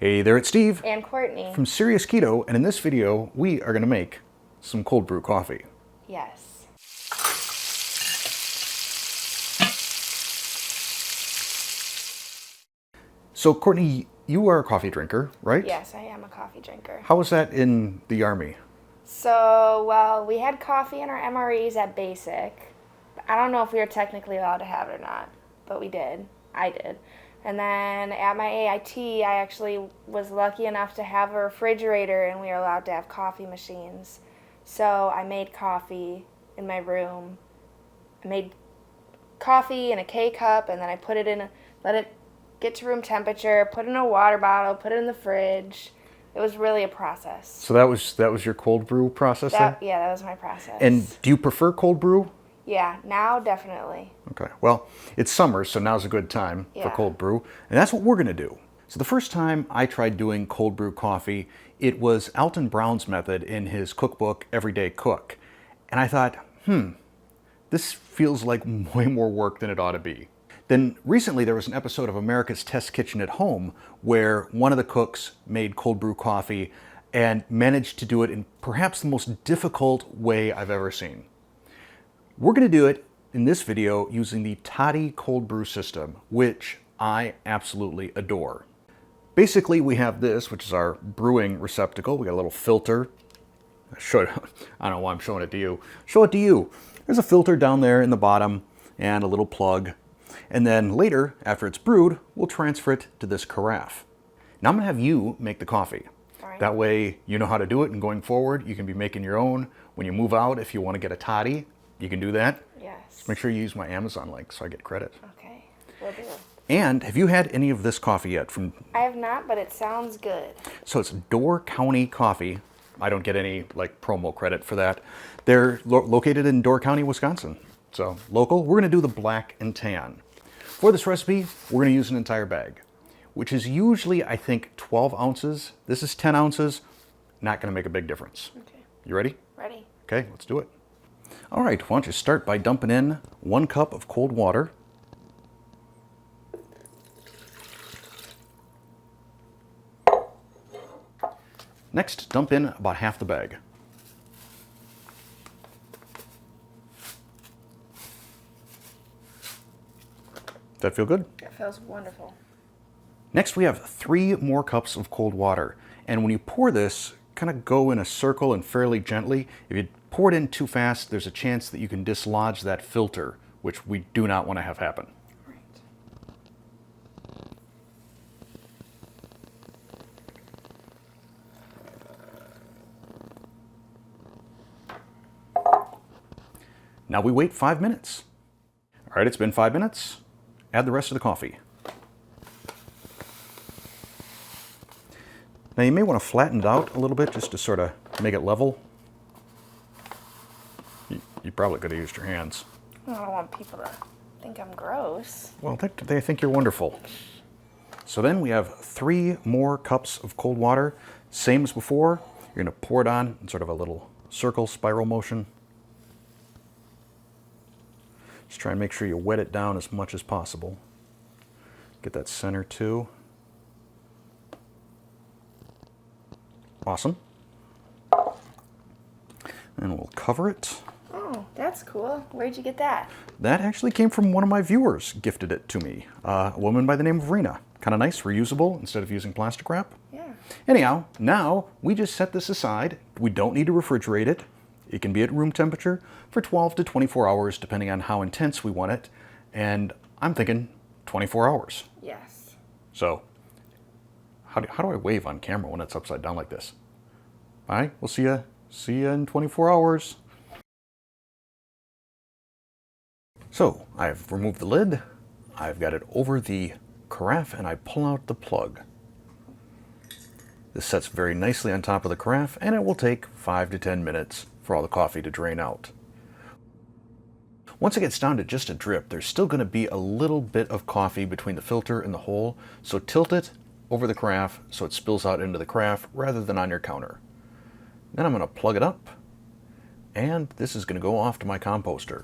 Hey there, it's Steve And Courtney. from Serious Keto, and in this video, we are going to make some cold brew coffee. Yes. So, Courtney, you are a coffee drinker, right? Yes, I am a coffee drinker. How was that in the Army? So, well, we had coffee in our MREs at basic. I don't know if we were technically allowed to have it or not, but we did. I did. And then at my AIT, I actually was lucky enough to have a refrigerator, and we were allowed to have coffee machines. So I made coffee in my room. I made coffee in a K-cup, and then I put it in, let it get to room temperature, put it in a water bottle, put it in the fridge. It was really a process. So that was your cold brew process then? Yeah, that was my process. And do you prefer cold brew? Yeah, now definitely. Okay, well, it's summer, so now's a good time for Yeah. cold brew, and that's what we're going to do. So the first time I tried doing cold brew coffee, it was Alton Brown's method in his cookbook, Everyday Cook. And I thought, this feels like way more work than it ought to be. Then recently there was an episode of America's Test Kitchen at Home where one of the cooks made cold brew coffee and managed to do it in perhaps the most difficult way I've ever seen. We're going to do it in this video using the Toddy cold brew system, which I absolutely adore. Basically, we have this, which is our brewing receptacle. We got a little filter. I don't know why I'm showing it to you. Show it to you. There's a filter down there in the bottom and a little plug. And then later, after it's brewed, we'll transfer it to this carafe. Now I'm going to have you make the coffee. All right. That way you know how to do it, and going forward, you can be making your own. When you move out, if you want to get a toddy, you can do that. Yes. Make sure you use my Amazon link so I get credit. Okay, will do. And have you had any of this coffee yet? I have not, but it sounds good. So it's Door County Coffee. I don't get any promo credit for that. They're located in Door County, Wisconsin. So local. We're going to do the black and tan. For this recipe, we're going to use an entire bag, which is usually, I think, 12 ounces. This is 10 ounces. Not going to make a big difference. Okay. You ready? Ready. Okay, let's do it. All right, why don't you start by dumping in 1 cup of cold water. Next, dump in about half the bag. Does that feel good? It feels wonderful. Next, we have 3 more cups of cold water. And when you pour this, kind of go in a circle and fairly gently. If you pour it in too fast, there's a chance that you can dislodge that filter, which we do not want to have happen. Right. Now we wait 5 minutes. All right, it's been 5 minutes. Add the rest of the coffee. Now you may want to flatten it out a little bit just to sort of make it level. You probably could have used your hands. I don't want people to think I'm gross. Well, they think you're wonderful. So then we have 3 more cups of cold water. Same as before. You're going to pour it on in sort of a little circle spiral motion. Just try and make sure you wet it down as much as possible. Get that center too. Awesome. And we'll cover it. Oh, that's cool. Where'd you get that? That actually came from one of my viewers, gifted it to me. A woman by the name of Rena. Kind of nice, reusable, instead of using plastic wrap. Yeah. Anyhow, now we just set this aside. We don't need to refrigerate it. It can be at room temperature for 12 to 24 hours, depending on how intense we want it. And I'm thinking 24 hours. Yes. So, how do I wave on camera when it's upside down like this? All right, we'll see you in 24 hours. So, I've removed the lid. I've got it over the carafe, and I pull out the plug. This sets very nicely on top of the carafe, and it will take 5 to 10 minutes for all the coffee to drain out. Once it gets down to just a drip, there's still going to be a little bit of coffee between the filter and the hole, so tilt it over the carafe so it spills out into the carafe rather than on your counter. Then I'm going to plug it up, and this is going to go off to my composter.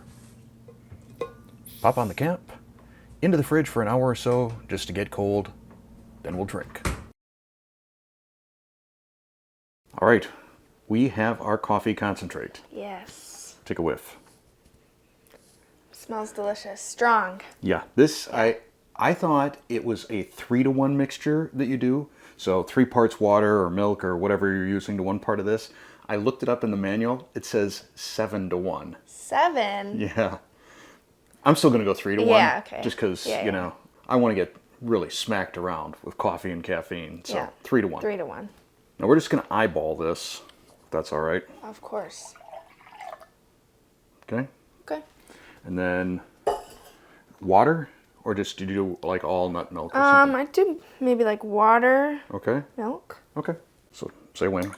Pop on the cap, into the fridge for an hour or so just to get cold, then we'll drink. All right, we have our coffee concentrate. Yes. Take a whiff. Smells delicious. Strong. Yeah, this, I thought it was a 3-to-1 mixture that you do. So 3 parts water or milk or whatever you're using to 1 part of this. I looked it up in the manual. It says 7-to-1. 7? Yeah. I'm still going to go 3-to-1. Yeah, okay. Just because, Yeah, you yeah. know, I want to get really smacked around with coffee and caffeine. So Yeah. 3-to-1. 3-to-1. Now we're just going to eyeball this, if that's all right. Of course. Okay. Okay. And then water, or just do you do like all nut milk or something? I do maybe like water, Okay. milk. Okay. So say when.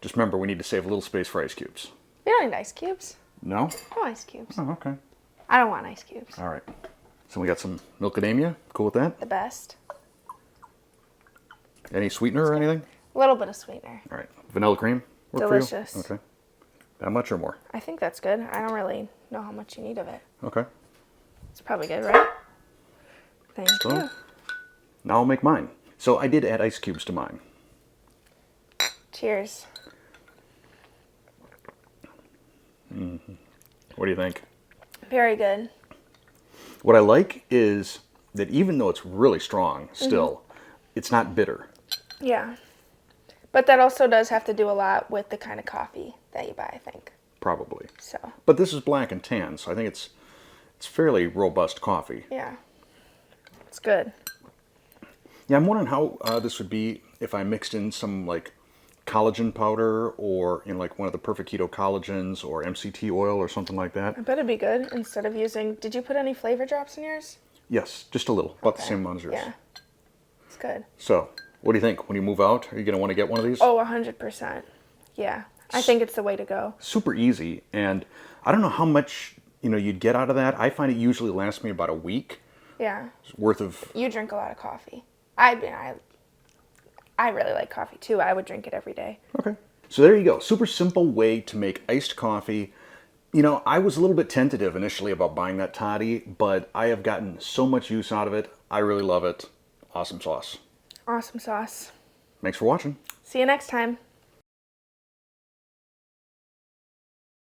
Just remember, we need to save a little space for ice cubes. We don't need ice cubes. No? No ice cubes. Oh, okay. I don't want ice cubes. All right. So we got some milkadamia. Cool with that? The best. Any sweetener or anything? A little bit of sweetener. All right. Vanilla cream? Work Delicious. For you? Okay. That much or more? I think that's good. I don't really know how much you need of it. Okay. It's probably good, right? Thank So, you. now I'll make mine. So I did add ice cubes to mine. Cheers. What do you think? Very good. What I like is that even though it's really strong still, it's not bitter. Yeah. But that also does have to do a lot with the kind of coffee that you buy, I think. Probably. So, But this is black and tan, so I think it's fairly robust coffee. yeah. It's good. Yeah, I'm wondering how this would be if I mixed in some like collagen powder or in like one of the Perfect Keto collagens or MCT oil or something like that. I bet it'd be good instead of using... Did you put any flavor drops in yours? Yes, just a little, about the Okay. same amount as yours. Yeah. It's good. So, what do you think? When you move out, are you going to want to get one of these? Oh, 100%. Yeah. I think it's the way to go. Super easy, and I don't know how much you'd get out of that. I find it usually lasts me about a week Yeah. worth of. You drink a lot of coffee. I really like coffee too. I would drink it every day. Okay. So there you go. Super simple way to make iced coffee. I was a little bit tentative initially about buying that Toddy, but I have gotten so much use out of it. I really love it. Awesome sauce. Awesome sauce. Thanks for watching. See you next time.